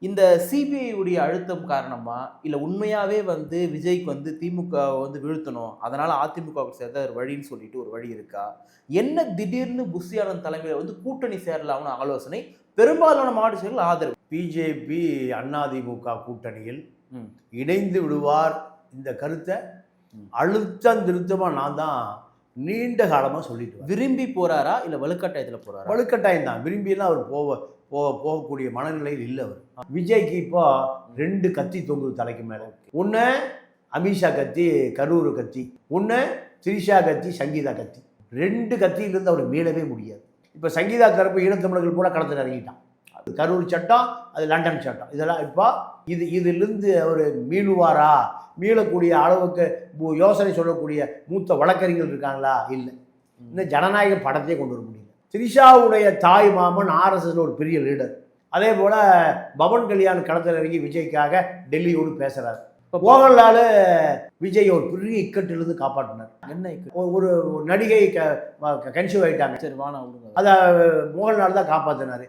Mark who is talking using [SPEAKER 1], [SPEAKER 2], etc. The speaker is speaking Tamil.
[SPEAKER 1] இந்த சிபிஐ உடைய அழுத்தம் காரணமா இல்ல உண்மையாவே வந்து விஜய்க்கு வந்து திமுக வந்து வீழ்த்தணும் அதனால அதிமுகவுக்கு சேர்ந்த ஒரு வழின்னு சொல்லிட்டு ஒரு வழி இருக்கா? என்ன திடீர்னு புஷி ஆனந்த் தலைமையில வந்து கூட்டணி சேரலாம்னு ஆலோசனை, பெரும்பாலான மாவட்ட செயல்கள் ஆதரவு.
[SPEAKER 2] பிஜேபி அதிமுக கூட்டணியில்
[SPEAKER 1] ம்.
[SPEAKER 2] இணைந்து விடுவார். இந்த கருத்தை
[SPEAKER 1] ம்.
[SPEAKER 2] அழுத்தம் திருத்தமா நான் தான் நீண்ட காலமா சொல்லிட்டு வரேன்.
[SPEAKER 1] விரும்பி போறாரா இல்ல வலுக்கட்டாயத்துல போறாரா?
[SPEAKER 2] வலுக்கட்டாயம் தான். விரும்பியெல்லாம் அவர் போகக்கூடிய மனநிலையில் இல்லை அவர். விஜய்க்கு இப்போ 2 கத்தி தொங்குது தலைக்கு மேல. ஒன்று அமித்ஷா கத்தி, கரூர் கத்தி, ஒன்று திரிஷா கத்தி, சங்கீதா கத்தி. 2 கத்தியிலிருந்து அவர் மீளவே முடியாது. இப்போ சங்கீதா கருப்பு ஈழத்தமிழர்கள் கூட களத்தில் இறங்கிட்டான். அது கரூர் சட்டம், அது லண்டன் சட்டம், இதெல்லாம் இப்போ இதிலிருந்து அவர் மீளுவாரா? மீளக்கூடிய அளவுக்கு யோசனை சொல்லக்கூடிய மூத்த வழக்கறிஞர்கள் இருக்காங்களா? இல்லை. இன்னும் ஜனநாயக படத்தையே கொண்டு வர முடியல. திரிஷாவுடைய தாய் மாமன் ஆர்எஸ்எஸ்ல ஒரு பெரிய லீடர். அதே போல பவன் கல்யாண் களத்தில் இறங்கி விஜய்க்காக டெல்லியோடு பேசுறாரு. இப்போ மோகன்லால் விஜய் ஒரு பெரிய இக்கட்டிலிருந்து காப்பாற்றினார்.
[SPEAKER 1] என்ன
[SPEAKER 2] ஒரு நடிகை கன்சீவ் ஆயிட்டாங்க.
[SPEAKER 1] சரி வானா
[SPEAKER 2] அதை மோகன்லால் தான் காப்பாற்றினாரு.